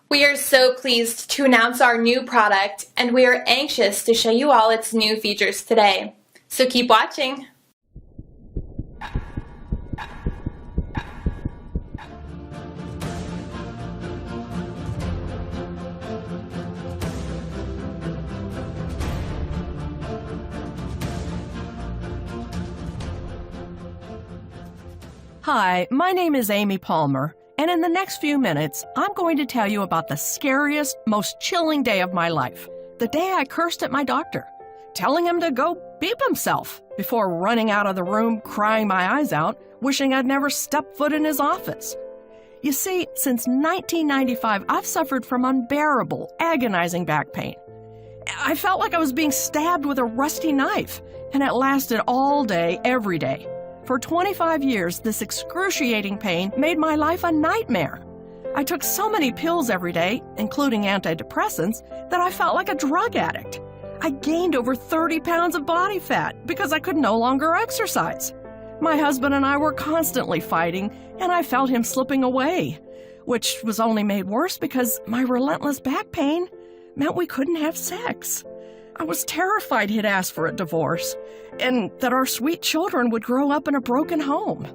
We are so pleased to announce our new product, and we are anxious to show you all its new features today. So keep watching. Hi, my name is Amy Palmer, and in the next few minutes, I'm going to tell you about the scariest, most chilling day of my life. The day I cursed at my doctor, telling him to go beep himself before running out of the room crying my eyes out, wishing I'd never stepped foot in his office. You see, since 1995, I've suffered from unbearable, agonizing back pain. I felt like I was being stabbed with a rusty knife, and it lasted all day, every day. For 25 years, this excruciating pain made my life a nightmare. I took so many pills every day, including antidepressants, that I felt like a drug addict. I gained over 30 pounds of body fat because I could no longer exercise. My husband and I were constantly fighting, and I felt him slipping away, which was only made worse because my relentless back pain meant we couldn't have sex. I was terrified he'd ask for a divorce, and that our sweet children would grow up in a broken home.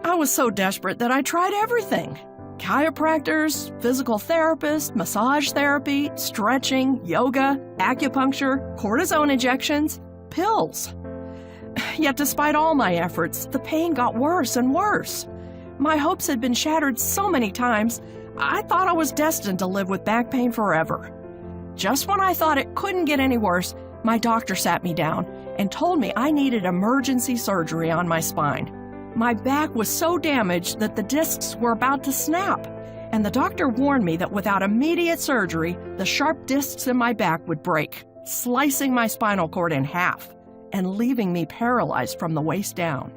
I was so desperate that I tried everything. Chiropractors, physical therapists, massage therapy, stretching, yoga, acupuncture, cortisone injections, pills. Yet despite all my efforts, the pain got worse and worse. My hopes had been shattered so many times, I thought I was destined to live with back pain forever. Just when I thought it couldn't get any worse, my doctor sat me down and told me I needed emergency surgery on my spine. My back was so damaged that the discs were about to snap, and the doctor warned me that without immediate surgery, the sharp discs in my back would break, slicing my spinal cord in half and leaving me paralyzed from the waist down.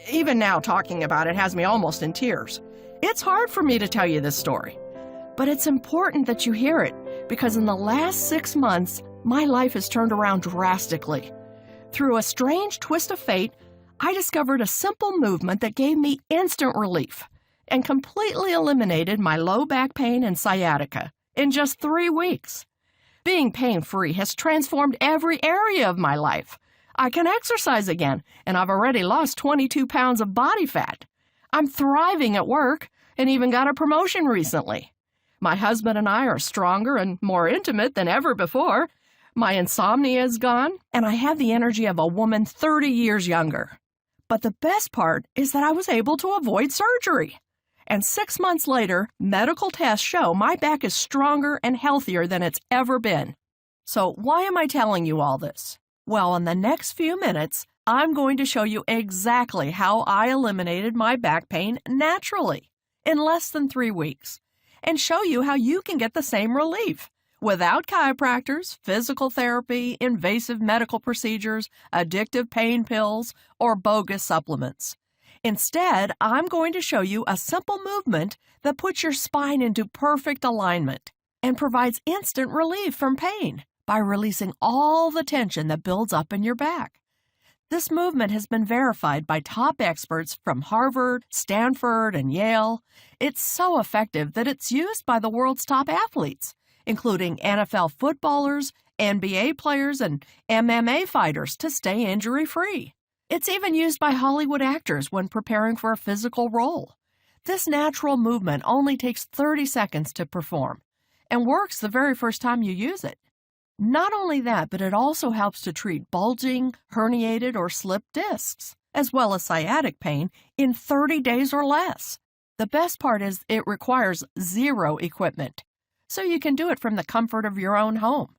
Even now, talking about it has me almost in tears. It's hard for me to tell you this story, but it's important that you hear it, because in the last 6 months, my life has turned around drastically. Through a strange twist of fate, I discovered a simple movement that gave me instant relief and completely eliminated my low back pain and sciatica in just 3 weeks. Being pain-free has transformed every area of my life. I can exercise again, and I've already lost 22 pounds of body fat. I'm thriving at work and even got a promotion recently. My husband and I are stronger and more intimate than ever before. My insomnia is gone, and I have the energy of a woman 30 years younger. But the best part is that I was able to avoid surgery. And 6 months later, medical tests show my back is stronger and healthier than it's ever been. So why am I telling you all this? Well, in the next few minutes, I'm going to show you exactly how I eliminated my back pain naturally in less than 3 weeks, and show you how you can get the same relief without chiropractors, physical therapy, invasive medical procedures, addictive pain pills, or bogus supplements. Instead, I'm going to show you a simple movement that puts your spine into perfect alignment and provides instant relief from pain by releasing all the tension that builds up in your back. This movement has been verified by top experts from Harvard, Stanford, and Yale. It's so effective that it's used by the world's top athletes, including NFL footballers, NBA players, and MMA fighters to stay injury-free. It's even used by Hollywood actors when preparing for a physical role. This natural movement only takes 30 seconds to perform and works the very first time you use it. Not only that, but it also helps to treat bulging, herniated, or slipped discs, as well as sciatic pain, in 30 days or less. The best part is it requires zero equipment, so you can do it from the comfort of your own home.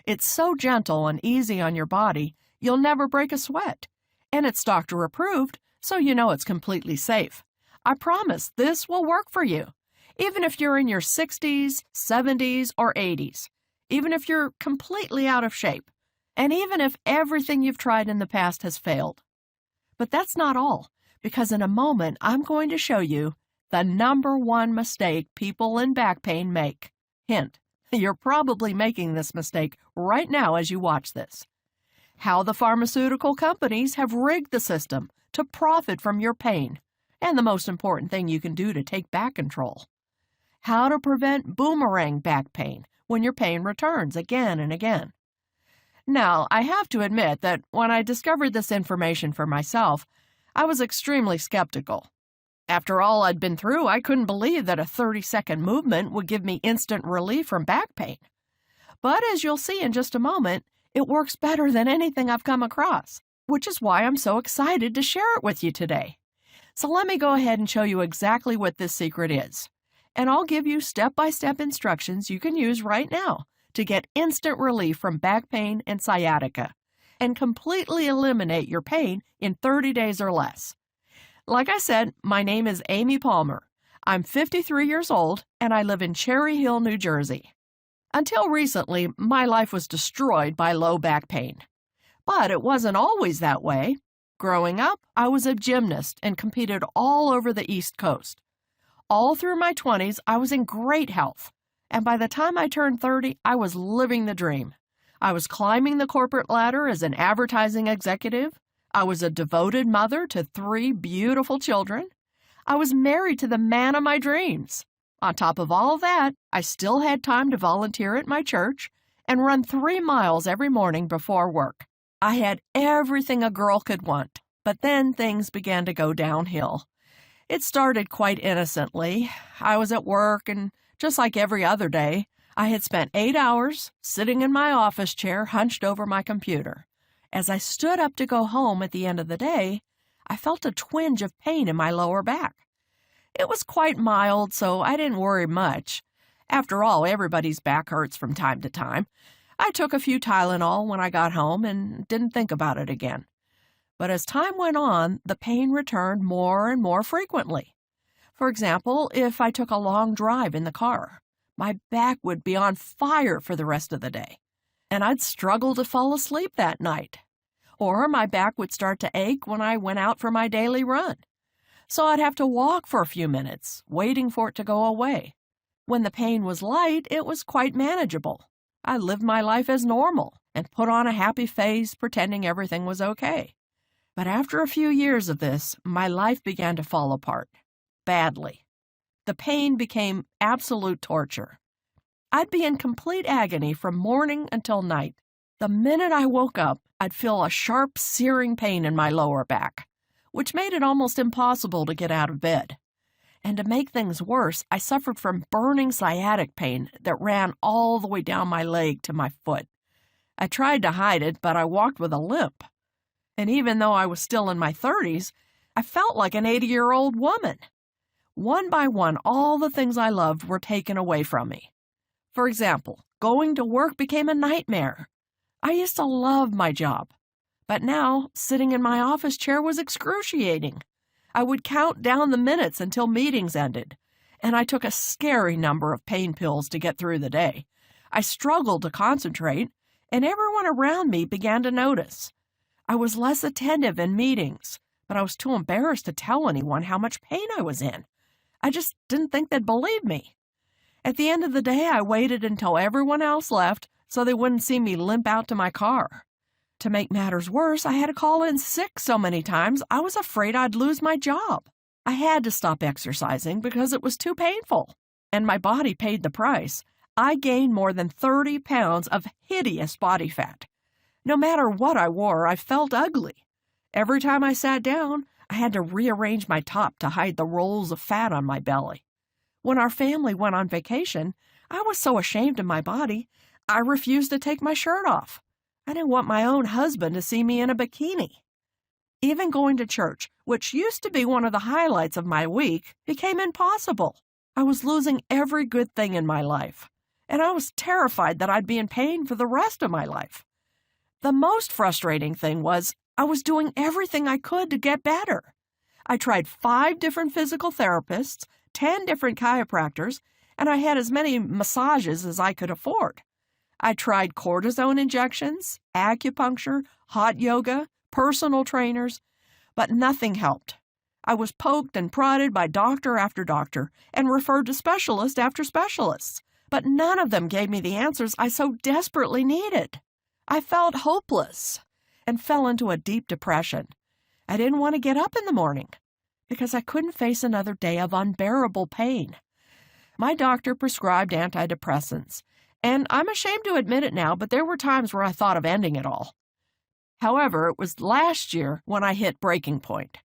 It's so gentle and easy on your body, you'll never break a sweat. And it's doctor approved, so you know it's completely safe. I promise this will work for you, even if you're in your 60s, 70s, or 80s. Even if you're completely out of shape, and even if everything you've tried in the past has failed. But that's not all, because in a moment I'm going to show you the #1 mistake people in back pain make. Hint, you're probably making this mistake right now as you watch this. How the pharmaceutical companies have rigged the system to profit from your pain, and the most important thing you can do to take back control. how to prevent boomerang back pain when your pain returns again and again. Now, I have to admit that when I discovered this information for myself, I was extremely skeptical. After all I'd been through, I couldn't believe that a 30-second movement would give me instant relief from back pain. But as you'll see in just a moment, it works better than anything I've come across, which is why I'm so excited to share it with you today. So let me go ahead and show you exactly what this secret is. And I'll give you step-by-step instructions you can use right now to get instant relief from back pain and sciatica and completely eliminate your pain in 30 days or less. Like I said, my name is Amy Palmer. I'm 53 years old and I live in Cherry Hill, New Jersey. Until recently, my life was destroyed by low back pain. But it wasn't always that way. Growing up, I was a gymnast and competed all over the East Coast. All through my 20s, I was in great health. And by the time I turned 30, I was living the dream. I was climbing the corporate ladder as an advertising executive. I was a devoted mother to 3 beautiful children. I was married to the man of my dreams. On top of all that, I still had time to volunteer at my church and run 3 miles every morning before work. I had everything a girl could want, but then things began to go downhill. It started quite innocently. I was at work, and just like every other day, I had spent 8 hours sitting in my office chair hunched over my computer. As I stood up to go home at the end of the day, I felt a twinge of pain in my lower back. It was quite mild, so I didn't worry much. After all, everybody's back hurts from time to time. I took a few Tylenol when I got home and didn't think about it again. But as time went on, the pain returned more and more frequently. For example, if I took a long drive in the car, my back would be on fire for the rest of the day, and I'd struggle to fall asleep that night. Or my back would start to ache when I went out for my daily run. So I'd have to walk for a few minutes, waiting for it to go away. When the pain was light, it was quite manageable. I lived my life as normal and put on a happy face, pretending everything was okay. But after a few years of this, my life began to fall apart. Badly. The pain became absolute torture. I'd be in complete agony from morning until night. The minute I woke up, I'd feel a sharp, searing pain in my lower back, which made it almost impossible to get out of bed. And to make things worse, I suffered from burning sciatic pain that ran all the way down my leg to my foot. I tried to hide it, but I walked with a limp. And even though I was still in my 30s, I felt like an 80-year-old woman. One by one, all the things I loved were taken away from me. For example, going to work became a nightmare. I used to love my job, but now sitting in my office chair was excruciating. I would count down the minutes until meetings ended, and I took a scary number of pain pills to get through the day. I struggled to concentrate, and everyone around me began to notice. I was less attentive in meetings, but I was too embarrassed to tell anyone how much pain I was in. I just didn't think they'd believe me. At the end of the day, I waited until everyone else left so they wouldn't see me limp out to my car. To make matters worse, I had to call in sick so many times I was afraid I'd lose my job. I had to stop exercising because it was too painful, and my body paid the price. I gained more than 30 pounds of hideous body fat. No matter what I wore, I felt ugly. Every time I sat down, I had to rearrange my top to hide the rolls of fat on my belly. When our family went on vacation, I was so ashamed of my body, I refused to take my shirt off. I didn't want my own husband to see me in a bikini. Even going to church, which used to be one of the highlights of my week, became impossible. I was losing every good thing in my life, and I was terrified that I'd be in pain for the rest of my life. The most frustrating thing was I was doing everything I could to get better. I tried 5 different physical therapists, 10 different chiropractors, and I had as many massages as I could afford. I tried cortisone injections, acupuncture, hot yoga, personal trainers, but nothing helped. I was poked and prodded by doctor after doctor and referred to specialist after specialists, but none of them gave me the answers I so desperately needed. I felt hopeless and fell into a deep depression. I didn't want to get up in the morning because I couldn't face another day of unbearable pain. My doctor prescribed antidepressants, and I'm ashamed to admit it now, but there were times where I thought of ending it all. However, it was last year when I hit breaking point.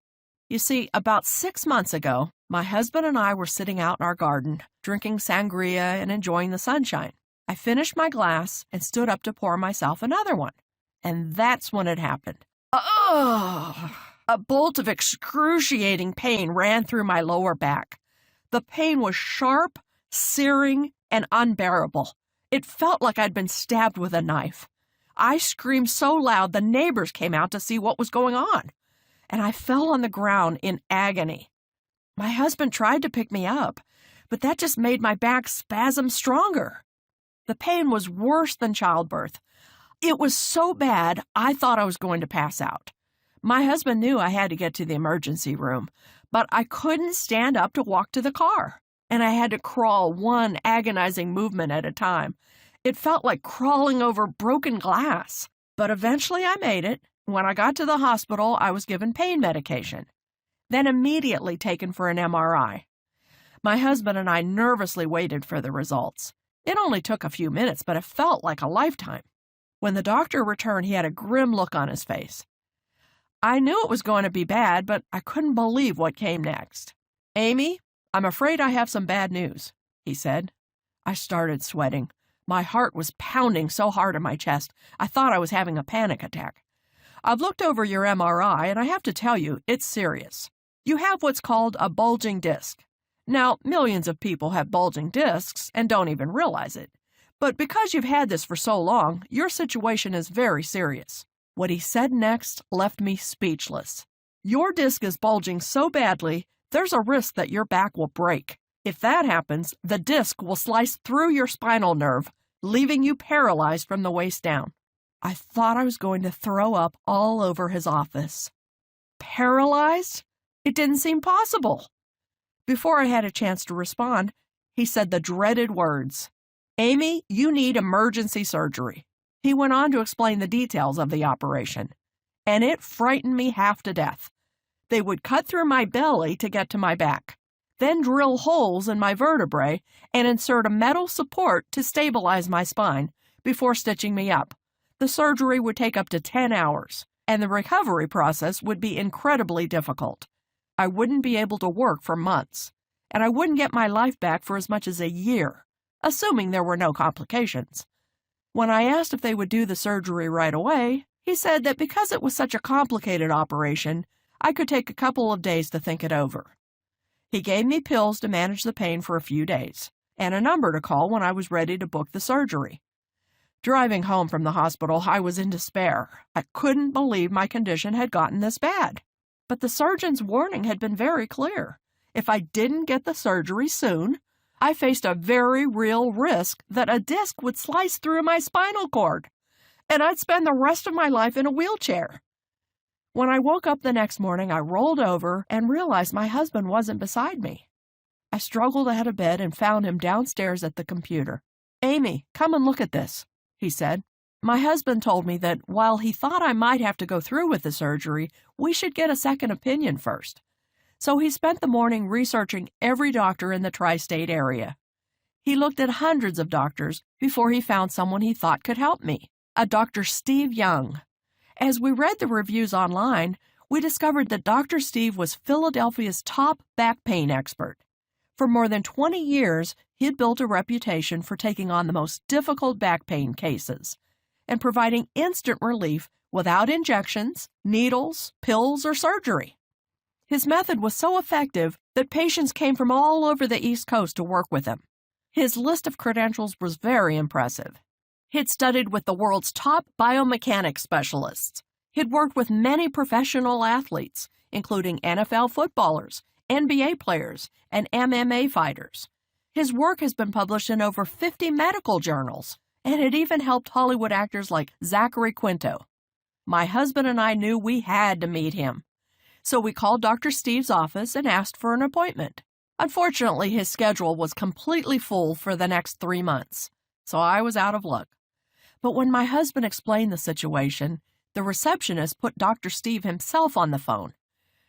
You see, about 6 months ago, my husband and I were sitting out in our garden, drinking sangria and enjoying the sunshine. I finished my glass and stood up to pour myself another one. And that's when it happened. Ugh! A bolt of excruciating pain ran through my lower back. The pain was sharp, searing, and unbearable. It felt like I'd been stabbed with a knife. I screamed so loud the neighbors came out to see what was going on, and I fell on the ground in agony. My husband tried to pick me up, but that just made my back spasm stronger. The pain was worse than childbirth. It was so bad, I thought I was going to pass out. My husband knew I had to get to the emergency room, but I couldn't stand up to walk to the car, and I had to crawl one agonizing movement at a time. It felt like crawling over broken glass, but eventually I made it. When I got to the hospital, I was given pain medication, then immediately taken for an MRI. My husband and I nervously waited for the results. It only took a few minutes, but it felt like a lifetime. When the doctor returned, he had a grim look on his face. I knew it was going to be bad, but I couldn't believe what came next. "Amy, I'm afraid I have some bad news," he said. I started sweating. My heart was pounding so hard in my chest, I thought I was having a panic attack. "I've looked over your MRI, and I have to tell you, it's serious. You have what's called a bulging disc. Now, millions of people have bulging discs and don't even realize it. But because you've had this for so long, your situation is very serious." What he said next left me speechless. "Your disc is bulging so badly, there's a risk that your back will break. If that happens, the disc will slice through your spinal nerve, leaving you paralyzed from the waist down." I thought I was going to throw up all over his office. Paralyzed? It didn't seem possible. Before I had a chance to respond, he said the dreaded words, "Amy, you need emergency surgery." He went on to explain the details of the operation, and it frightened me half to death. They would cut through my belly to get to my back, then drill holes in my vertebrae and insert a metal support to stabilize my spine before stitching me up. The surgery would take up to 10 hours, and the recovery process would be incredibly difficult. I wouldn't be able to work for months, and I wouldn't get my life back for as much as a year, assuming there were no complications. When I asked if they would do the surgery right away, he said that because it was such a complicated operation, I could take a couple of days to think it over. He gave me pills to manage the pain for a few days, and a number to call when I was ready to book the surgery. Driving home from the hospital, I was in despair. I couldn't believe my condition had gotten this bad. But the surgeon's warning had been very clear. If I didn't get the surgery soon, I faced a very real risk that a disc would slice through my spinal cord, and I'd spend the rest of my life in a wheelchair. When I woke up the next morning, I rolled over and realized my husband wasn't beside me. I struggled out of bed and found him downstairs at the computer. "Amy, come and look at this," he said. My husband told me that while he thought I might have to go through with the surgery, we should get a second opinion first. So he spent the morning researching every doctor in the tri-state area. He looked at hundreds of doctors before he found someone he thought could help me, a Dr. Steve Young. As we read the reviews online, we discovered that Dr. Steve was Philadelphia's top back pain expert. For more than 20 years, he had built a reputation for taking on the most difficult back pain cases and providing instant relief without injections, needles, pills, or surgery. His method was so effective that patients came from all over the East Coast to work with him. His list of credentials was very impressive. He'd studied with the world's top biomechanics specialists. He'd worked with many professional athletes, including NFL footballers, NBA players, and MMA fighters. His work has been published in over 50 medical journals, and it even helped Hollywood actors like Zachary Quinto. My husband and I knew we had to meet him. So we called Dr. Steve's office and asked for an appointment. Unfortunately, his schedule was completely full for the next 3 months, so I was out of luck. But when my husband explained the situation, the receptionist put Dr. Steve himself on the phone.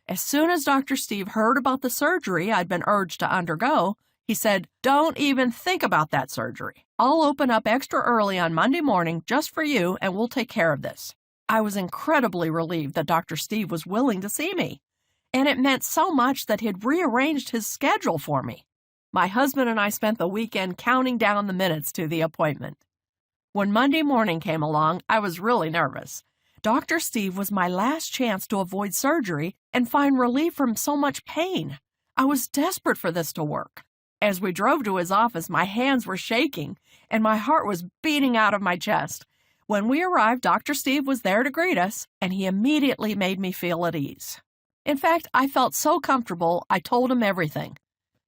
As soon as Dr. Steve heard about the surgery I'd been urged to undergo, He said, "Don't even think about that surgery. I'll open up extra early on Monday morning just for you, and we'll take care of this." I was incredibly relieved that Dr. Steve was willing to see me, and it meant so much that he'd rearranged his schedule for me. My husband and I spent the weekend counting down the minutes to the appointment. When Monday morning came along, I was really nervous. Dr. Steve was my last chance to avoid surgery and find relief from so much pain. I was desperate for this to work. As we drove to his office, my hands were shaking and my heart was beating out of my chest. When we arrived, Dr. Steve was there to greet us, and he immediately made me feel at ease. In fact, I felt so comfortable, I told him everything.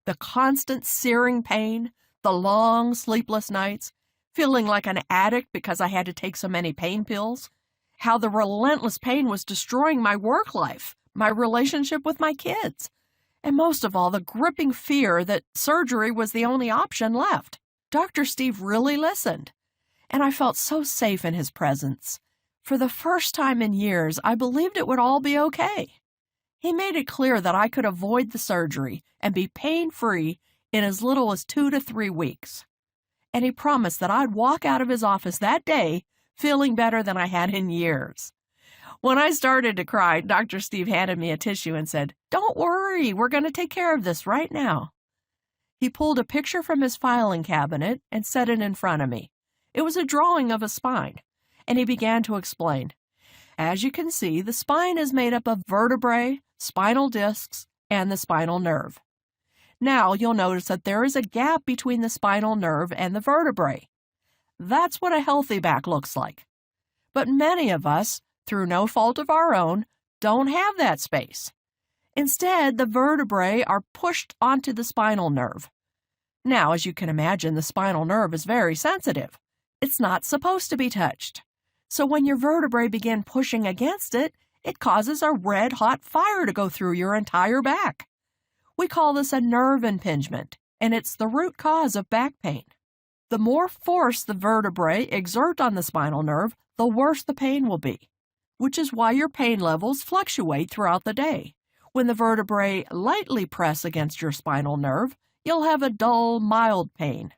The constant searing pain, the long sleepless nights, feeling like an addict because I had to take so many pain pills, how the relentless pain was destroying my work life, my relationship with my kids, and most of all, the gripping fear that surgery was the only option left. Dr. Steve really listened, and I felt so safe in his presence. For the first time in years, I believed it would all be okay. He made it clear that I could avoid the surgery and be pain-free in as little as 2 to 3 weeks. And he promised that I'd walk out of his office that day feeling better than I had in years. When I started to cry, Dr. Steve handed me a tissue and said, "Don't worry, we're going to take care of this right now." He pulled a picture from his filing cabinet and set it in front of me. It was a drawing of a spine, and he began to explain. As you can see, the spine is made up of vertebrae, spinal discs, and the spinal nerve. Now you'll notice that there is a gap between the spinal nerve and the vertebrae. That's what a healthy back looks like. But many of us, through no fault of our own, don't have that space. Instead, the vertebrae are pushed onto the spinal nerve. Now, as you can imagine, the spinal nerve is very sensitive. It's not supposed to be touched. So when your vertebrae begin pushing against it, it causes a red-hot fire to go through your entire back. We call this a nerve impingement, and it's the root cause of back pain. The more force the vertebrae exert on the spinal nerve, the worse the pain will be, which is why your pain levels fluctuate throughout the day. When the vertebrae lightly press against your spinal nerve, you'll have a dull, mild pain.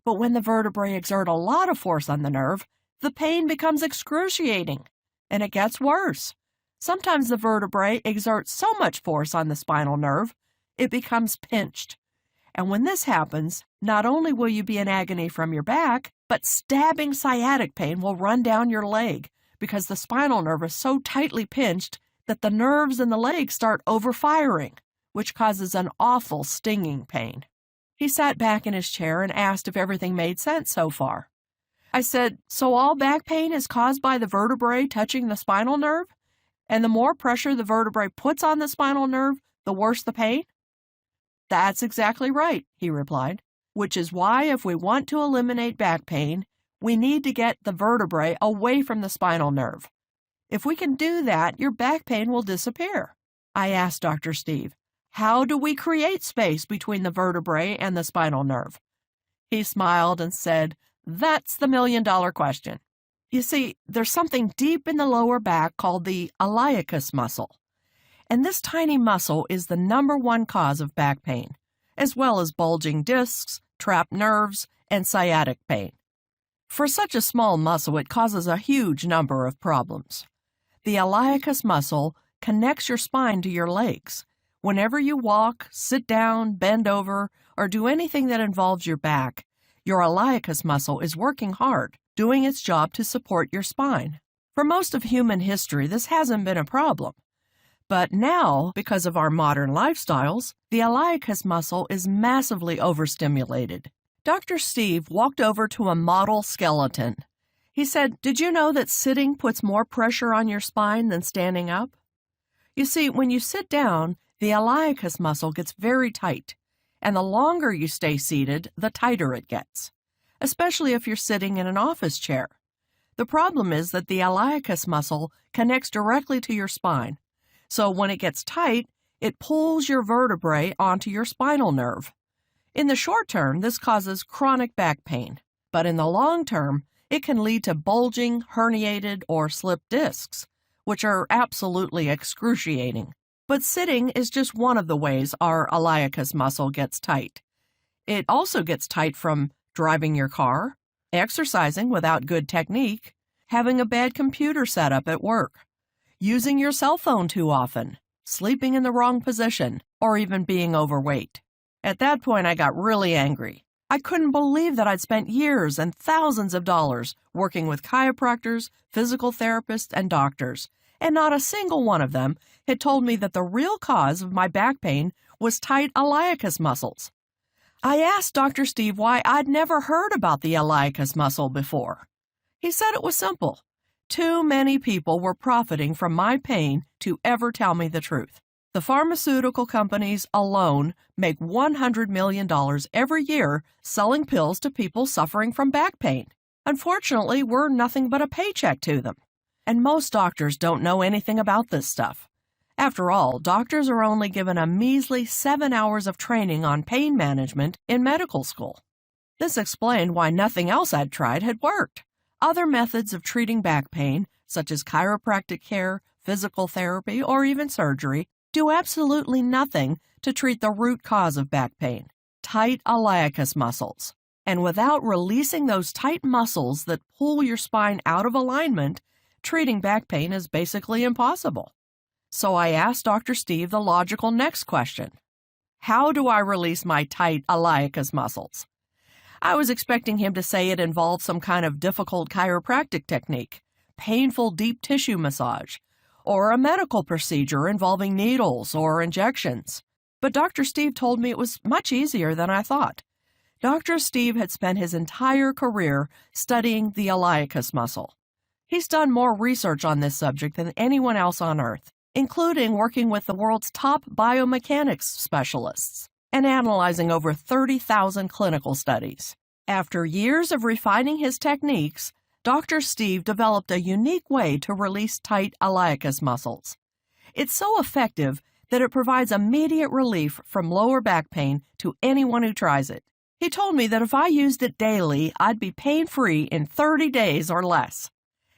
But when the vertebrae exert a lot of force on the nerve, the pain becomes excruciating, and it gets worse. Sometimes the vertebrae exert so much force on the spinal nerve, it becomes pinched. And when this happens, not only will you be in agony from your back, but stabbing sciatic pain will run down your leg because the spinal nerve is so tightly pinched that the nerves in the leg start overfiring, which causes an awful stinging pain. He sat back in his chair and asked if everything made sense so far. I said, "So all back pain is caused by the vertebrae touching the spinal nerve? And the more pressure the vertebrae puts on the spinal nerve, the worse the pain?" "That's exactly right," he replied, "which is why if we want to eliminate back pain, we need to get the vertebrae away from the spinal nerve. If we can do that, your back pain will disappear." I asked Dr. Steve, "How do we create space between the vertebrae and the spinal nerve?" He smiled and said, "That's the million-dollar question. You see, there's something deep in the lower back called the iliacus muscle. And this tiny muscle is the #1 cause of back pain, as well as bulging discs, trapped nerves, and sciatic pain. For such a small muscle, it causes a huge number of problems. The iliacus muscle connects your spine to your legs. Whenever you walk, sit down, bend over, or do anything that involves your back, your iliacus muscle is working hard, doing its job to support your spine. For most of human history, this hasn't been a problem. But now, because of our modern lifestyles, the iliacus muscle is massively overstimulated. Dr. Steve walked over to a model skeleton. He said, "Did you know that sitting puts more pressure on your spine than standing up? You see, when you sit down, the iliacus muscle gets very tight, and the longer you stay seated, the tighter it gets, especially if you're sitting in an office chair. The problem is that the iliacus muscle connects directly to your spine. So when it gets tight, it pulls your vertebrae onto your spinal nerve. In the short term, this causes chronic back pain, but in the long term, it can lead to bulging, herniated, or slipped discs, which are absolutely excruciating. But sitting is just one of the ways our iliacus muscle gets tight. It also gets tight from driving your car, exercising without good technique, having a bad computer setup at work, using your cell phone too often, sleeping in the wrong position, or even being overweight. At that point, I got really angry. I couldn't believe that I'd spent years and thousands of dollars working with chiropractors, physical therapists, and doctors, and not a single one of them had told me that the real cause of my back pain was tight iliacus muscles. I asked Dr. Steve why I'd never heard about the iliacus muscle before. He said it was simple. Too many people were profiting from my pain to ever tell me the truth. The pharmaceutical companies alone make $100 million every year selling pills to people suffering from back pain. Unfortunately, we're nothing but a paycheck to them. And most doctors don't know anything about this stuff. After all, doctors are only given a measly 7 hours of training on pain management in medical school. This explained why nothing else I'd tried had worked. Other methods of treating back pain, such as chiropractic care, physical therapy, or even surgery, do absolutely nothing to treat the root cause of back pain, tight iliacus muscles. And without releasing those tight muscles that pull your spine out of alignment, treating back pain is basically impossible. So I asked Dr. Steve the logical next question. How do I release my tight iliacus muscles? I was expecting him to say it involved some kind of difficult chiropractic technique, painful deep tissue massage, or a medical procedure involving needles or injections. But Dr. Steve told me it was much easier than I thought. Dr. Steve had spent his entire career studying the iliacus muscle. He's done more research on this subject than anyone else on Earth, including working with the world's top biomechanics specialists and analyzing over 30,000 clinical studies. After years of refining his techniques, Dr. Steve developed a unique way to release tight iliacus muscles. It's so effective that it provides immediate relief from lower back pain to anyone who tries it. He told me that if I used it daily, I'd be pain-free in 30 days or less.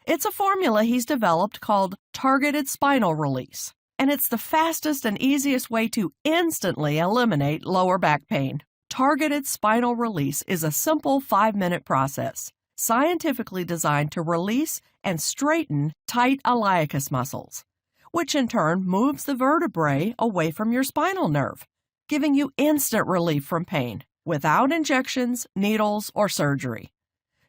It's a formula he's developed called targeted spinal release, and it's the fastest and easiest way to instantly eliminate lower back pain. Targeted spinal release is a simple 5-minute process, scientifically designed to release and straighten tight iliacus muscles, which in turn moves the vertebrae away from your spinal nerve, giving you instant relief from pain, without injections, needles, or surgery.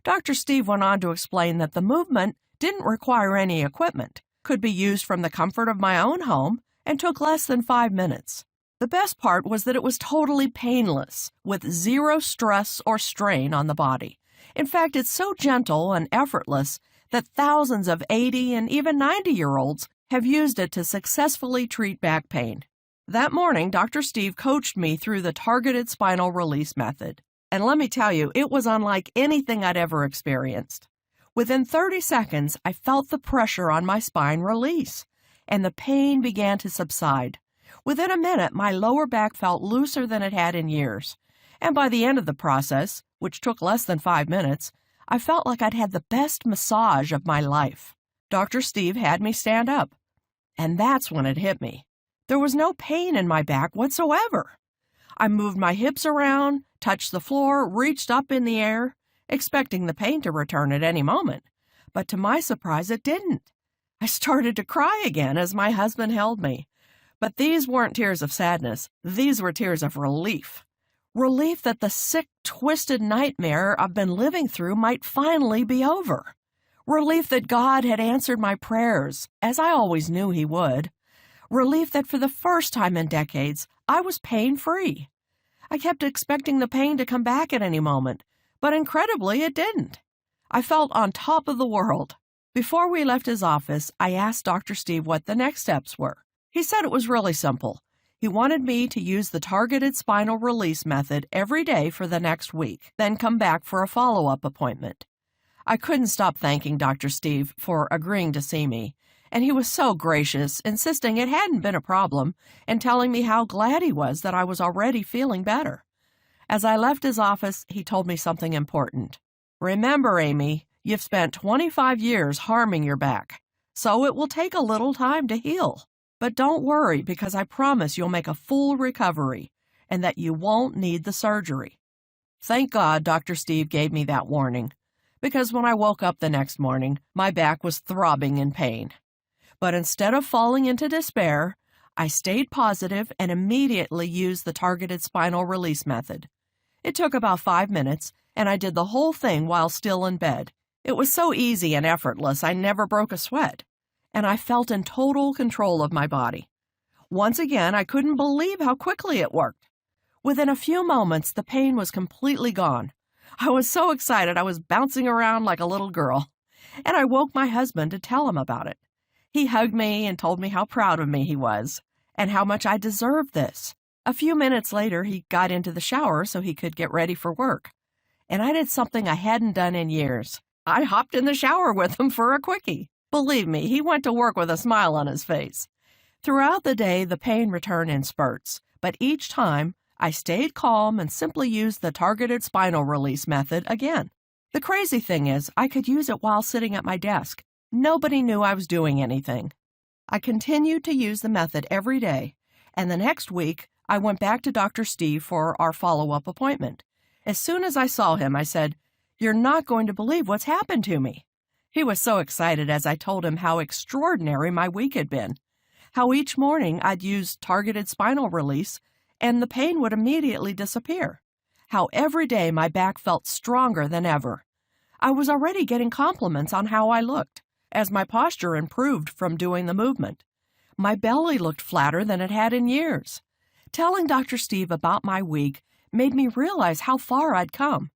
Dr. Steve went on to explain that the movement didn't require any equipment, could be used from the comfort of my own home, and took less than 5 minutes. The best part was that it was totally painless, with zero stress or strain on the body. In fact, it's so gentle and effortless that thousands of 80 and even 90-year-olds have used it to successfully treat back pain. That morning, Dr. Steve coached me through the targeted spinal release method. And let me tell you, it was unlike anything I'd ever experienced. Within 30 seconds, I felt the pressure on my spine release, and the pain began to subside. Within a minute, my lower back felt looser than it had in years. And by the end of the process, which took less than 5 minutes, I felt like I'd had the best massage of my life. Dr. Steve had me stand up. And that's when it hit me. There was no pain in my back whatsoever. I moved my hips around, touched the floor, reached up in the air, expecting the pain to return at any moment. But to my surprise, it didn't. I started to cry again as my husband held me. But these weren't tears of sadness. These were tears of relief. Relief that the sick, twisted nightmare I've been living through might finally be over. Relief that God had answered my prayers, as I always knew He would. Relief that for the first time in decades, I was pain-free. I kept expecting the pain to come back at any moment, but incredibly, it didn't. I felt on top of the world. Before we left his office, I asked Dr. Steve what the next steps were. He said it was really simple. He wanted me to use the targeted spinal release method every day for the next week, then come back for a follow-up appointment. I couldn't stop thanking Dr. Steve for agreeing to see me, and he was so gracious, insisting it hadn't been a problem and telling me how glad he was that I was already feeling better. As I left his office, he told me something important. Remember, Amy, you've spent 25 years harming your back, so it will take a little time to heal. But don't worry, because I promise you'll make a full recovery and that you won't need the surgery. Thank God Dr. Steve gave me that warning, because when I woke up the next morning, my back was throbbing in pain. But instead of falling into despair, I stayed positive and immediately used the targeted spinal release method. It took about 5 minutes, and I did the whole thing while still in bed. It was so easy and effortless, I never broke a sweat, and I felt in total control of my body. Once again, I couldn't believe how quickly it worked. Within a few moments, the pain was completely gone. I was so excited I was bouncing around like a little girl, and I woke my husband to tell him about it. He hugged me and told me how proud of me he was, and how much I deserved this. A few minutes later, he got into the shower so he could get ready for work, and I did something I hadn't done in years. I hopped in the shower with him for a quickie. Believe me, he went to work with a smile on his face. Throughout the day, the pain returned in spurts, but each time, I stayed calm and simply used the targeted spinal release method again. The crazy thing is, I could use it while sitting at my desk. Nobody knew I was doing anything. I continued to use the method every day, and the next week, I went back to Dr. Steve for our follow-up appointment. As soon as I saw him, I said, "You're not going to believe what's happened to me." He was so excited as I told him how extraordinary my week had been, how each morning I'd use targeted spinal release and the pain would immediately disappear, how every day my back felt stronger than ever. I was already getting compliments on how I looked, as my posture improved from doing the movement. My belly looked flatter than it had in years. Telling Dr. Steve about my week made me realize how far I'd come.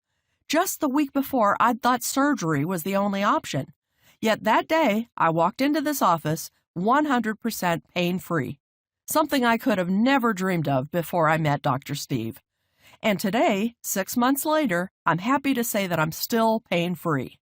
Just the week before, I'd thought surgery was the only option. Yet that day, I walked into this office 100% pain-free, something I could have never dreamed of before I met Dr. Steve. And today, 6 months later, I'm happy to say that I'm still pain-free.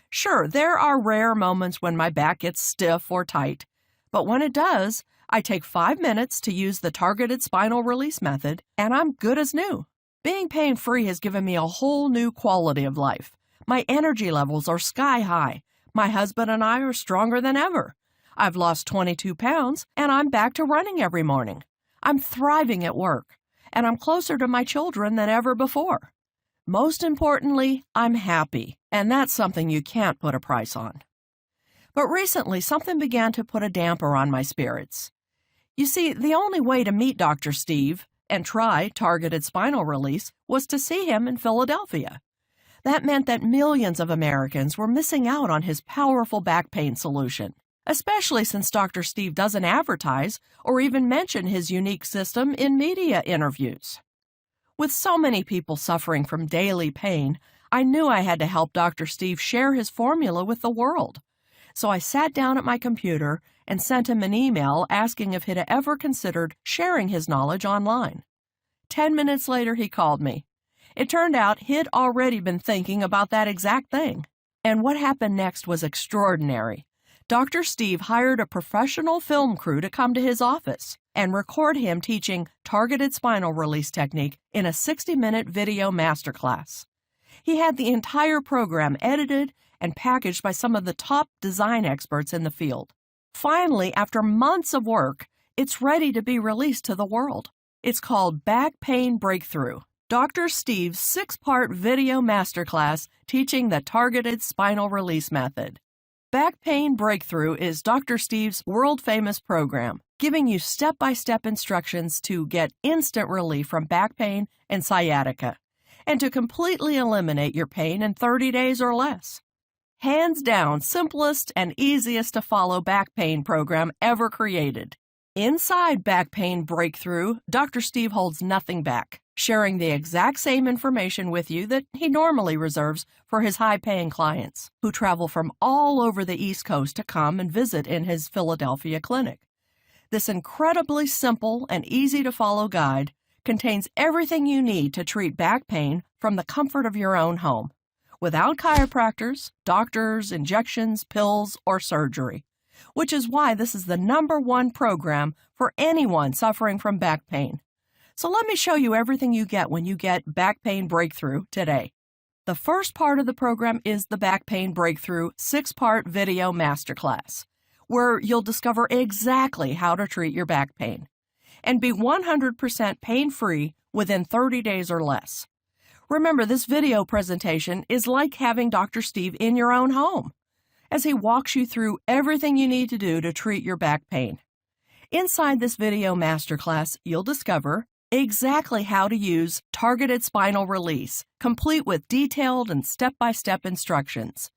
Sure, there are rare moments when my back gets stiff or tight, but when it does, I take 5 minutes to use the targeted spinal release method, and I'm good as new. Being pain-free has given me a whole new quality of life. My energy levels are sky high. My husband and I are stronger than ever. I've lost 22 pounds, and I'm back to running every morning. I'm thriving at work, and I'm closer to my children than ever before. Most importantly, I'm happy, and that's something you can't put a price on. But recently, something began to put a damper on my spirits. You see, the only way to meet Dr. Steve and try targeted spinal release was to see him in Philadelphia. That meant that millions of Americans were missing out on his powerful back pain solution, especially since Dr. Steve doesn't advertise or even mention his unique system in media interviews. With so many people suffering from daily pain, I knew I had to help Dr. Steve share his formula with the world. So I sat down at my computer and sent him an email asking if he'd ever considered sharing his knowledge online. 10 minutes later, he called me. It turned out he'd already been thinking about that exact thing. And what happened next was extraordinary. Dr. Steve hired a professional film crew to come to his office and record him teaching targeted spinal release technique in a 60-minute video masterclass. He had the entire program edited and packaged by some of the top design experts in the field. Finally, after months of work, it's ready to be released to the world. It's called Back Pain Breakthrough, Dr. Steve's 6-part video masterclass teaching the targeted spinal release method. Back Pain Breakthrough is Dr. Steve's world-famous program, giving you step-by-step instructions to get instant relief from back pain and sciatica, and to completely eliminate your pain in 30 days or less. Hands down, simplest and easiest to follow back pain program ever created. Inside Back Pain Breakthrough, Dr. Steve holds nothing back, sharing the exact same information with you that he normally reserves for his high-paying clients, who travel from all over the East Coast to come and visit in his Philadelphia clinic. This incredibly simple and easy-to-follow guide contains everything you need to treat back pain from the comfort of your own home, without chiropractors, doctors, injections, pills, or surgery, which is why this is the #1 program for anyone suffering from back pain. So let me show you everything you get when you get Back Pain Breakthrough today. The first part of the program is the Back Pain Breakthrough 6-part video masterclass, where you'll discover exactly how to treat your back pain and be 100% pain-free within 30 days or less. Remember, this video presentation is like having Dr. Steve in your own home, as he walks you through everything you need to do to treat your back pain. Inside this video masterclass, you'll discover exactly how to use targeted spinal release, complete with detailed and step-by-step instructions.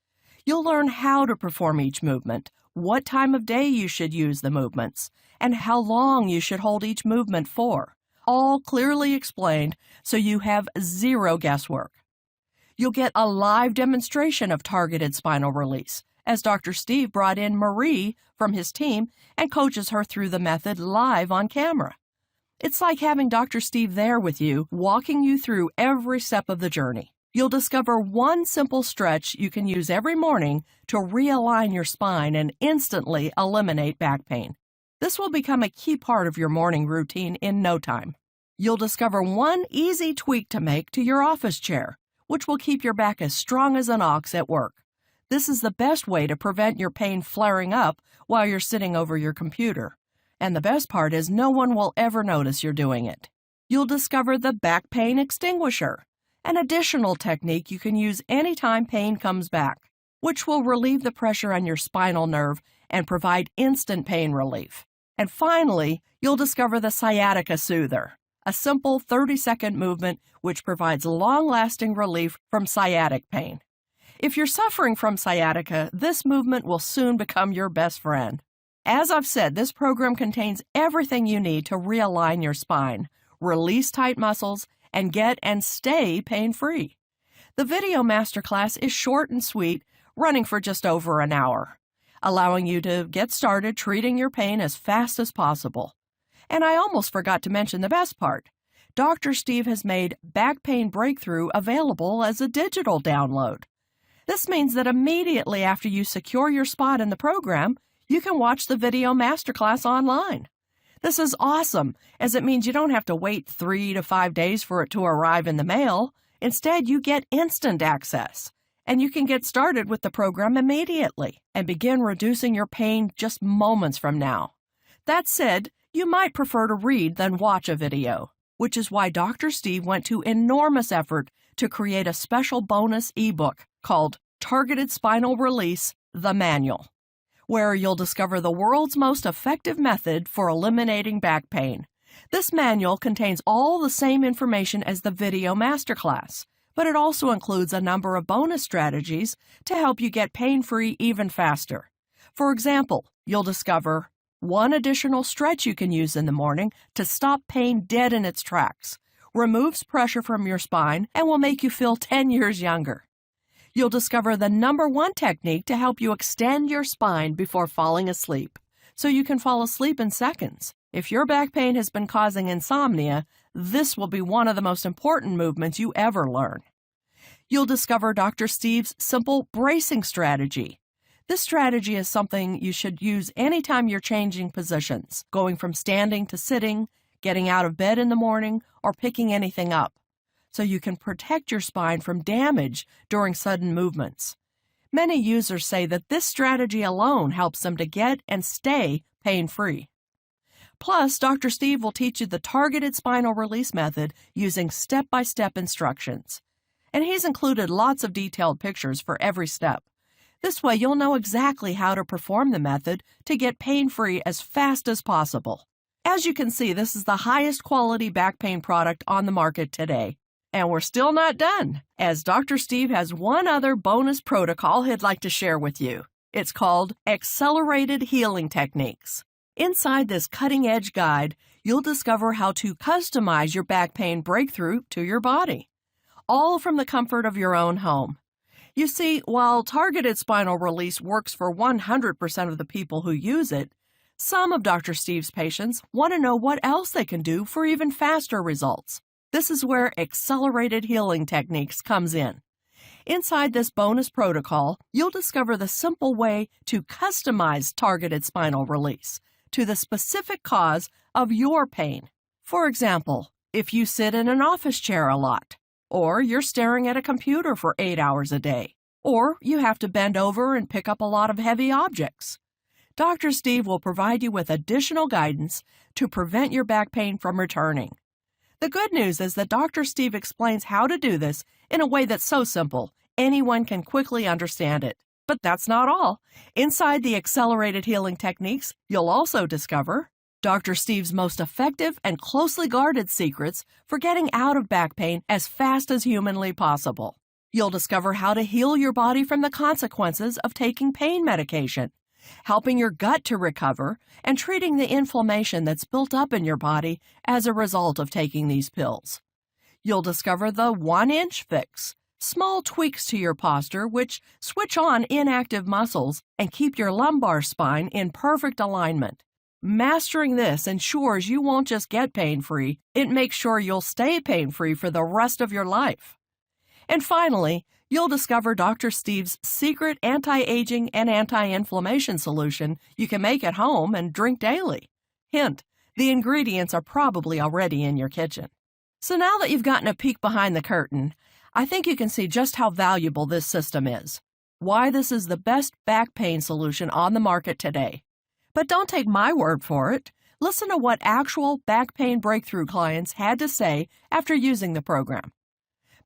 You'll learn how to perform each movement, what time of day you should use the movements, and how long you should hold each movement for, all clearly explained so you have zero guesswork. You'll get a live demonstration of targeted spinal release, as Dr. Steve brought in Marie from his team and coaches her through the method live on camera. It's like having Dr. Steve there with you, walking you through every step of the journey. You'll discover one simple stretch you can use every morning to realign your spine and instantly eliminate back pain. This will become a key part of your morning routine in no time. You'll discover one easy tweak to make to your office chair, which will keep your back as strong as an ox at work. This is the best way to prevent your pain flaring up while you're sitting over your computer. And the best part is no one will ever notice you're doing it. You'll discover the back pain extinguisher, an additional technique you can use anytime pain comes back, which will relieve the pressure on your spinal nerve and provide instant pain relief. And finally, you'll discover the sciatica soother, a simple 30-second movement which provides long-lasting relief from sciatic pain. If you're suffering from sciatica, this movement will soon become your best friend. As I've said, this program contains everything you need to realign your spine, release tight muscles, and get and stay pain-free. The video masterclass is short and sweet, running for just over an hour, allowing you to get started treating your pain as fast as possible. And I almost forgot to mention the best part. Dr. Steve has made Back Pain Breakthrough available as a digital download. This means that immediately after you secure your spot in the program, you can watch the video masterclass online. This is awesome, as it means you don't have to wait 3 to 5 days for it to arrive in the mail. Instead, you get instant access, and you can get started with the program immediately and begin reducing your pain just moments from now. That said, you might prefer to read than watch a video, which is why Dr. Steve went to enormous effort to create a special bonus ebook called Targeted Spinal Release, the Manual, where you'll discover the world's most effective method for eliminating back pain. This manual contains all the same information as the video masterclass, but it also includes a number of bonus strategies to help you get pain-free even faster. For example, you'll discover one additional stretch you can use in the morning to stop pain dead in its tracks, removes pressure from your spine, and will make you feel 10 years younger. You'll discover the #1 technique to help you extend your spine before falling asleep, so you can fall asleep in seconds. If your back pain has been causing insomnia, this will be one of the most important movements you ever learn. You'll discover Dr. Steve's simple bracing strategy. This strategy is something you should use anytime you're changing positions, going from standing to sitting, getting out of bed in the morning, or picking anything up, so you can protect your spine from damage during sudden movements. Many users say that this strategy alone helps them to get and stay pain-free. Plus, Dr. Steve will teach you the targeted spinal release method using step-by-step instructions. And he's included lots of detailed pictures for every step. This way, you'll know exactly how to perform the method to get pain-free as fast as possible. As you can see, this is the highest quality back pain product on the market today. And we're still not done, as Dr. Steve has one other bonus protocol he'd like to share with you. It's called Accelerated Healing Techniques. Inside this cutting-edge guide, you'll discover how to customize your back pain breakthrough to your body, all from the comfort of your own home. You see, while targeted spinal release works for 100% of the people who use it, some of Dr. Steve's patients want to know what else they can do for even faster results. This is where Accelerated Healing Techniques comes in. Inside this bonus protocol, you'll discover the simple way to customize targeted spinal release to the specific cause of your pain. For example, if you sit in an office chair a lot, or you're staring at a computer for 8 hours a day, or you have to bend over and pick up a lot of heavy objects. Dr. Steve will provide you with additional guidance to prevent your back pain from returning. The good news is that Dr. Steve explains how to do this in a way that's so simple, anyone can quickly understand it. But that's not all. Inside the accelerated healing techniques, you'll also discover Dr. Steve's most effective and closely guarded secrets for getting out of back pain as fast as humanly possible. You'll discover how to heal your body from the consequences of taking pain medication, helping your gut to recover, and treating the inflammation that's built up in your body as a result of taking these pills. You'll discover the 1-inch fix, small tweaks to your posture which switch on inactive muscles and keep your lumbar spine in perfect alignment. Mastering this ensures you won't just get pain-free, it makes sure you'll stay pain-free for the rest of your life. And finally, you'll discover Dr. Steve's secret anti-aging and anti-inflammation solution you can make at home and drink daily. Hint, the ingredients are probably already in your kitchen. So now that you've gotten a peek behind the curtain, I think you can see just how valuable this system is, why this is the best back pain solution on the market today. But don't take my word for it. Listen to what actual back pain breakthrough clients had to say after using the program.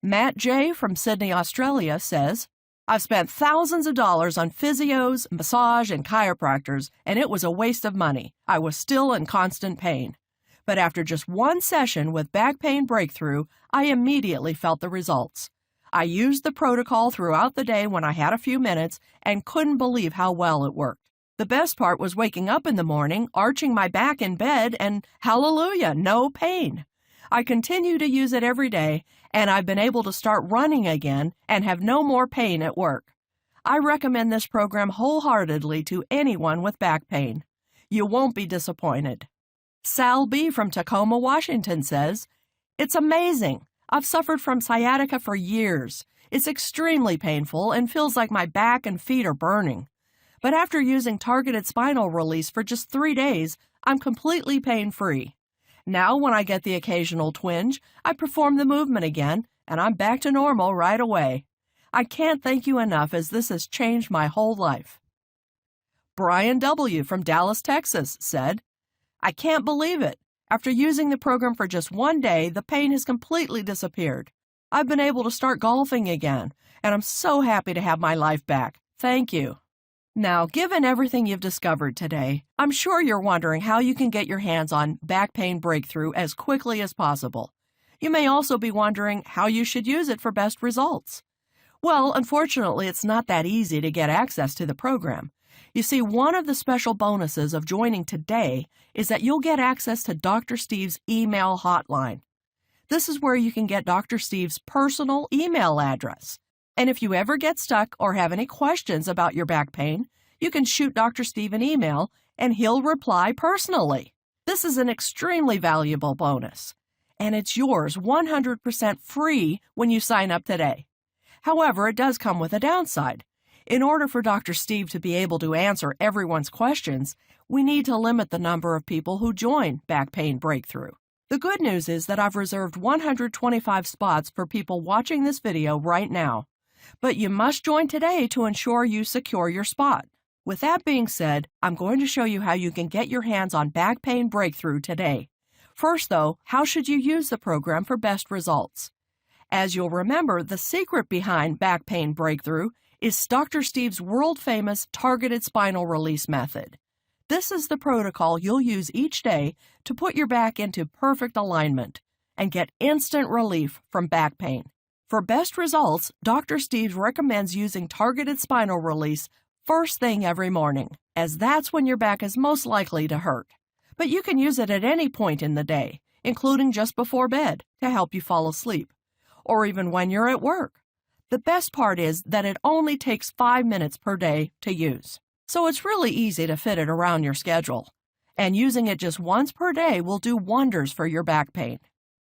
Matt J. from Sydney, Australia says, "I've spent thousands of dollars on physios, massage, and chiropractors, and it was a waste of money. I was still in constant pain. But after just one session with Back Pain Breakthrough, I immediately felt the results. I used the protocol throughout the day when I had a few minutes and couldn't believe how well it worked. The best part was waking up in the morning, arching my back in bed, and hallelujah, no pain. I continue to use it every day, and I've been able to start running again and have no more pain at work. I recommend this program wholeheartedly to anyone with back pain. You won't be disappointed." Sal B. from Tacoma, Washington says, "It's amazing. I've suffered from sciatica for years. It's extremely painful and feels like my back and feet are burning. But after using targeted spinal release for just 3 days, I'm completely pain-free. Now, when I get the occasional twinge, I perform the movement again, and I'm back to normal right away. I can't thank you enough as this has changed my whole life." Brian W. from Dallas, Texas said, "I can't believe it. After using the program for just 1 day, the pain has completely disappeared. I've been able to start golfing again, and I'm so happy to have my life back. Thank you." Now, given everything you've discovered today, I'm sure you're wondering how you can get your hands on Back Pain Breakthrough as quickly as possible. You may also be wondering how you should use it for best results. Well, unfortunately, it's not that easy to get access to the program. You see, one of the special bonuses of joining today is that you'll get access to Dr. Steve's email hotline. This is where you can get Dr. Steve's personal email address. And if you ever get stuck or have any questions about your back pain, you can shoot Dr. Steve an email and he'll reply personally. This is an extremely valuable bonus, and it's yours 100% free when you sign up today. However, it does come with a downside. In order for Dr. Steve to be able to answer everyone's questions, we need to limit the number of people who join Back Pain Breakthrough. The good news is that I've reserved 125 spots for people watching this video right now. But you must join today to ensure you secure your spot. With that being said, I'm going to show you how you can get your hands on Back Pain Breakthrough today. First, though, how should you use the program for best results? As you'll remember, the secret behind Back Pain Breakthrough is Dr. Steve's world-famous targeted spinal release method. This is the protocol you'll use each day to put your back into perfect alignment and get instant relief from back pain. For best results, Dr. Steve recommends using targeted spinal release first thing every morning, as that's when your back is most likely to hurt. But you can use it at any point in the day, including just before bed, to help you fall asleep, or even when you're at work. The best part is that it only takes 5 minutes per day to use, so it's really easy to fit it around your schedule. And using it just once per day will do wonders for your back pain.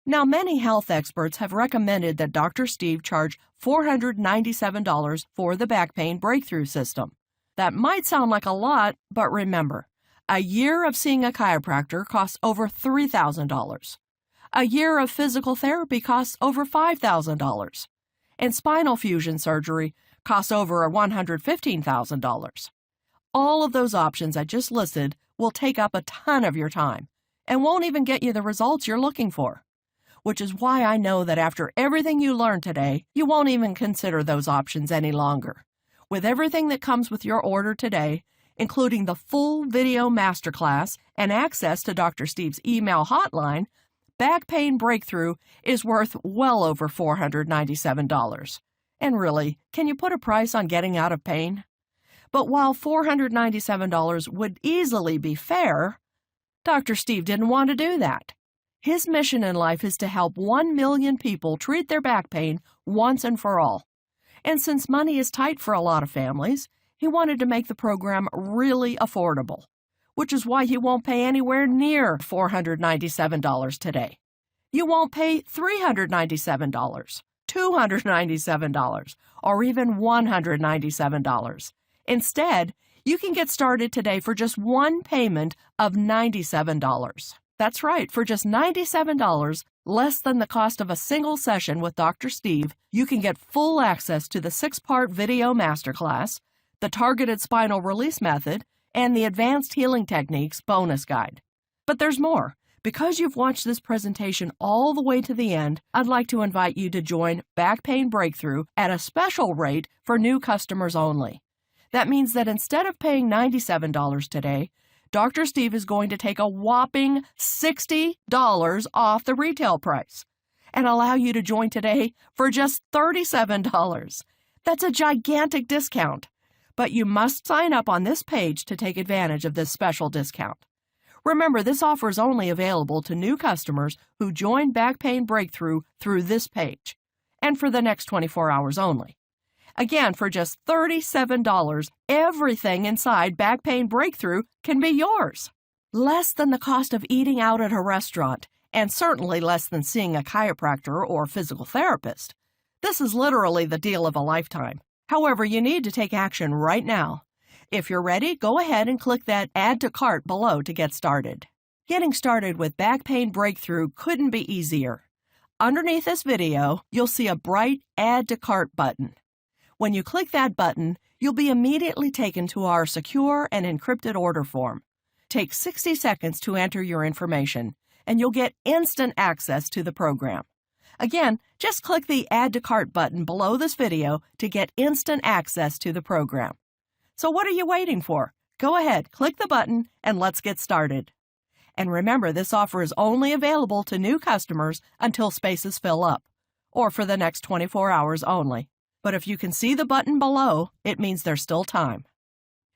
Now, many health experts have recommended that Dr. Steve charge $497 for the Back Pain Breakthrough System. That might sound like a lot, but remember, a year of seeing a chiropractor costs over $3,000. A year of physical therapy costs over $5,000. And spinal fusion surgery costs over $115,000. All of those options I just listed will take up a ton of your time and won't even get you the results you're looking for. which is why I know that after everything you learned today, you won't even consider those options any longer. With everything that comes with your order today, including the full video masterclass and access to Dr. Steve's email hotline, Back Pain Breakthrough is worth well over $497. And really, can you put a price on getting out of pain? But while $497 would easily be fair, Dr. Steve didn't want to do that. His mission in life is to help 1 million people treat their back pain once and for all. And since money is tight for a lot of families, he wanted to make the program really affordable, which is why he won't pay anywhere near $497 today. You won't pay $397, $297, or even $197. Instead, you can get started today for just one payment of $97. That's right, for just $97, less than the cost of a single session with Dr. Steve, you can get full access to the 6-part video masterclass, the Targeted Spinal Release Method, and the Advanced Healing Techniques bonus guide. But there's more. Because you've watched this presentation all the way to the end, I'd like to invite you to join Back Pain Breakthrough at a special rate for new customers only. That means that instead of paying $97 today, Dr. Steve is going to take a whopping $60 off the retail price and allow you to join today for just $37. That's a gigantic discount, but you must sign up on this page to take advantage of this special discount. Remember, this offer is only available to new customers who join Back Pain Breakthrough through this page, and for the next 24 hours only. Again, for just $37, everything inside Back Pain Breakthrough can be yours. Less than the cost of eating out at a restaurant, and certainly less than seeing a chiropractor or physical therapist. This is literally the deal of a lifetime. However, you need to take action right now. If you're ready, go ahead and click that Add to Cart below to get started. Getting started with Back Pain Breakthrough couldn't be easier. Underneath this video, you'll see a bright Add to Cart button. When you click that button, you'll be immediately taken to our secure and encrypted order form. Take 60 seconds to enter your information, and you'll get instant access to the program. Again, just click the Add to Cart button below this video to get instant access to the program. So what are you waiting for? Go ahead, click the button, and let's get started. And remember, this offer is only available to new customers until spaces fill up, or for the next 24 hours only. But if you can see the button below, it means there's still time.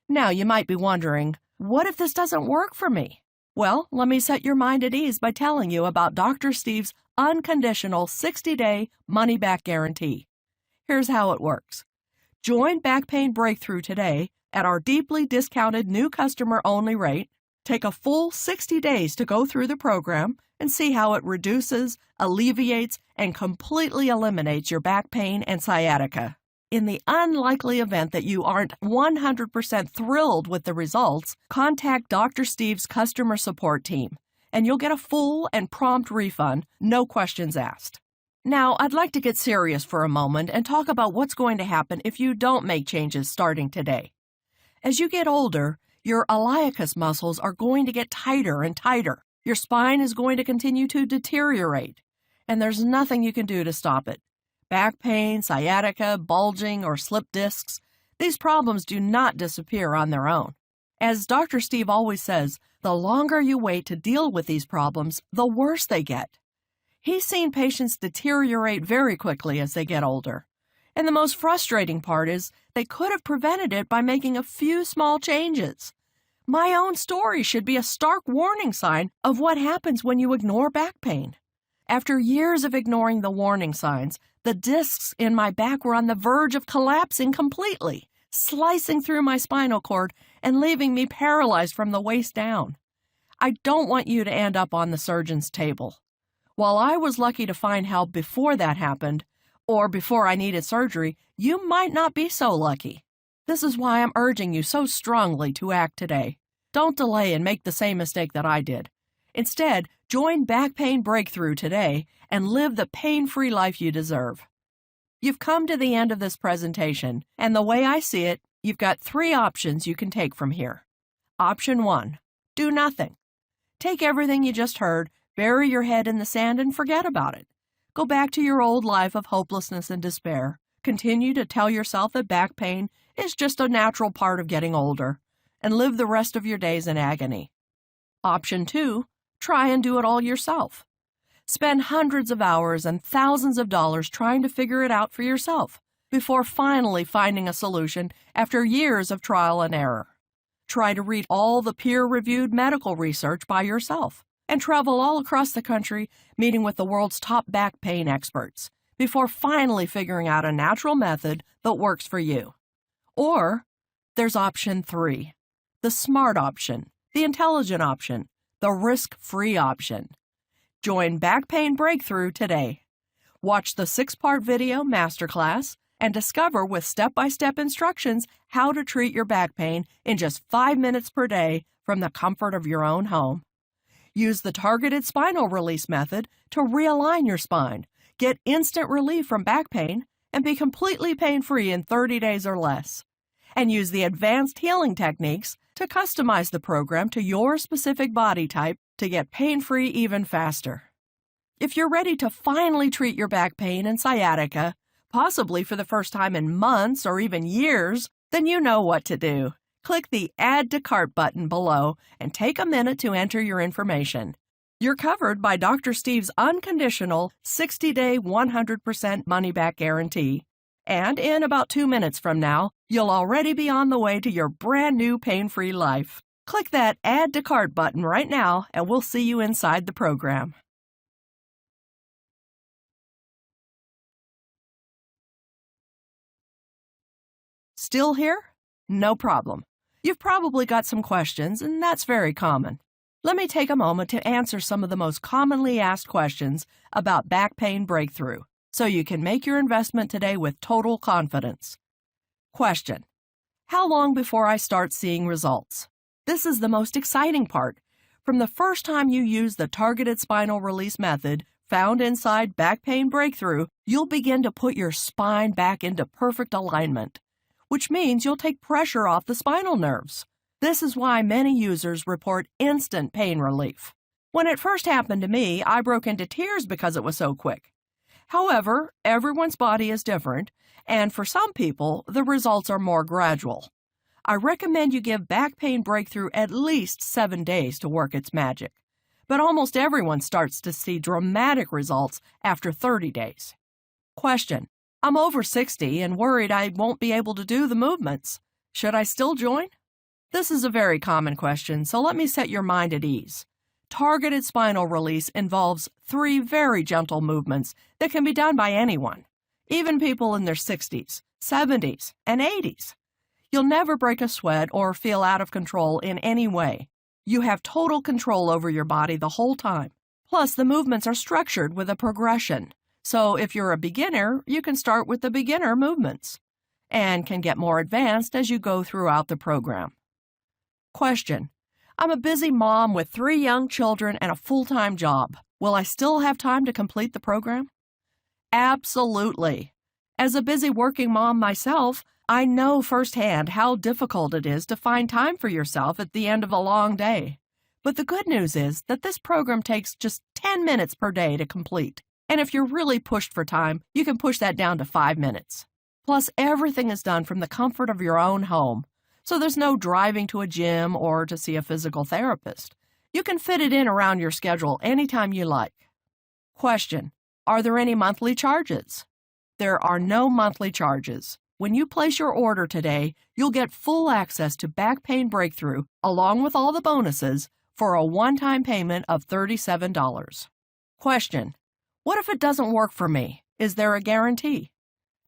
Now, you might be wondering, what if this doesn't work for me? Well, let me set your mind at ease by telling you about Dr. Steve's unconditional 60-day money-back guarantee. Here's how it works. Join Back Pain Breakthrough today at our deeply discounted new customer-only rate. Take a full 60 days to go through the program and see how it reduces, alleviates, and completely eliminates your back pain and sciatica. In the unlikely event that you aren't 100% thrilled with the results, contact Dr. Steve's customer support team, and you'll get a full and prompt refund, no questions asked. Now, I'd like to get serious for a moment and talk about what's going to happen if you don't make changes starting today. As you get older, your iliacus muscles are going to get tighter and tighter. Your spine is going to continue to deteriorate, and there's nothing you can do to stop it. Back pain, sciatica, bulging, or slipped discs, these problems do not disappear on their own. As Dr. Steve always says, the longer you wait to deal with these problems, the worse they get. He's seen patients deteriorate very quickly as they get older. And the most frustrating part is they could have prevented it by making a few small changes. My own story should be a stark warning sign of what happens when you ignore back pain. After years of ignoring the warning signs, the discs in my back were on the verge of collapsing completely, slicing through my spinal cord and leaving me paralyzed from the waist down. I don't want you to end up on the surgeon's table. While I was lucky to find help before that happened, or before I needed surgery, you might not be so lucky. This is why I'm urging you so strongly to act today. Don't delay and make the same mistake that I did. Instead, join Back Pain Breakthrough today and live the pain-free life you deserve. You've come to the end of this presentation, and the way I see it, you've got 3 options you can take from here. Option 1, do nothing. Take everything you just heard, Bury your head in the sand and forget about it. Go back to your old life of hopelessness and despair. Continue to tell yourself that back pain is just a natural part of getting older, and live the rest of your days in agony. Option 2, try and do it all yourself. Spend hundreds of hours and thousands of dollars trying to figure it out for yourself before finally finding a solution after years of trial and error. Try to read all the peer-reviewed medical research by yourself and travel all across the country meeting with the world's top back pain experts before finally figuring out a natural method that works for you. Or there's option 3, the smart option, the intelligent option, the risk-free option. Join Back Pain Breakthrough today. Watch the 6-part video masterclass and discover with step-by-step instructions how to treat your back pain in just 5 minutes per day from the comfort of your own home. Use the targeted spinal release method to realign your spine, get instant relief from back pain, and be completely pain-free in 30 days or less. And use the advanced healing techniques to customize the program to your specific body type to get pain-free even faster. If you're ready to finally treat your back pain and sciatica, possibly for the first time in months or even years, then you know what to do. Click the Add to Cart button below and take a minute to enter your information. You're covered by Dr. Steve's unconditional 60-day 100% money-back guarantee. And in about 2 minutes from now, you'll already be on the way to your brand new pain-free life. Click that Add to Cart button right now and we'll see you inside the program. Still here? No problem. You've probably got some questions, and that's very common. Let me take a moment to answer some of the most commonly asked questions about Back Pain Breakthrough, so you can make your investment today with total confidence. Question: how long before I start seeing results? This is the most exciting part. From the first time you use the targeted spinal release method found inside Back Pain Breakthrough, you'll begin to put your spine back into perfect alignment, which means you'll take pressure off the spinal nerves. This is why many users report instant pain relief. When it first happened to me, I broke into tears because it was so quick. However, everyone's body is different, and for some people, the results are more gradual. I recommend you give Back Pain Breakthrough at least 7 days to work its magic, but almost everyone starts to see dramatic results after 30 days. Question: I'm over 60 and worried I won't be able to do the movements. Should I still join? This is a very common question, so let me set your mind at ease. Targeted spinal release involves 3 very gentle movements that can be done by anyone, even people in their 60s, 70s, and 80s. You'll never break a sweat or feel out of control in any way. You have total control over your body the whole time. Plus, the movements are structured with a progression. So if you're a beginner, you can start with the beginner movements and can get more advanced as you go throughout the program. Question: I'm a busy mom with 3 young children and a full-time job. Will I still have time to complete the program? Absolutely. As a busy working mom myself, I know firsthand how difficult it is to find time for yourself at the end of a long day. But the good news is that this program takes just 10 minutes per day to complete. And if you're really pushed for time, you can push that down to 5 minutes. Plus, everything is done from the comfort of your own home, so there's no driving to a gym or to see a physical therapist. You can fit it in around your schedule anytime you like. Question: are there any monthly charges? There are no monthly charges. When you place your order today, you'll get full access to Back Pain Breakthrough, along with all the bonuses, for a one-time payment of $37. Question: what if it doesn't work for me? Is there a guarantee?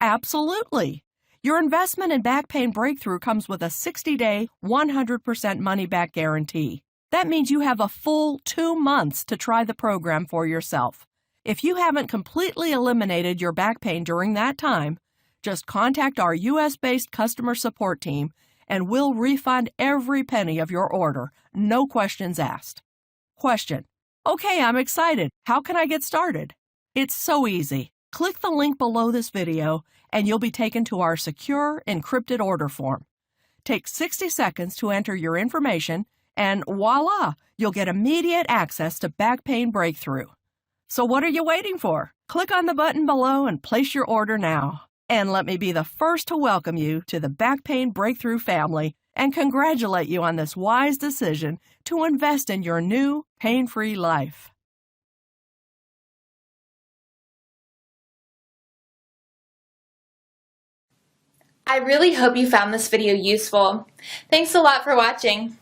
Absolutely. Your investment in Back Pain Breakthrough comes with a 60-day, 100% money-back guarantee. That means you have a full 2 months to try the program for yourself. If you haven't completely eliminated your back pain during that time, just contact our U.S.-based customer support team and we'll refund every penny of your order, no questions asked. Question: okay, I'm excited. How can I get started? It's so easy. Click the link below this video and you'll be taken to our secure, encrypted order form. Take 60 seconds to enter your information And voila, you'll get immediate access to Back Pain Breakthrough. So what are you waiting for? Click on the button below and place your order now. And let me be the first to welcome you to the Back Pain Breakthrough family and congratulate you on this wise decision to invest in your new pain-free life. I really hope you found this video useful. Thanks a lot for watching.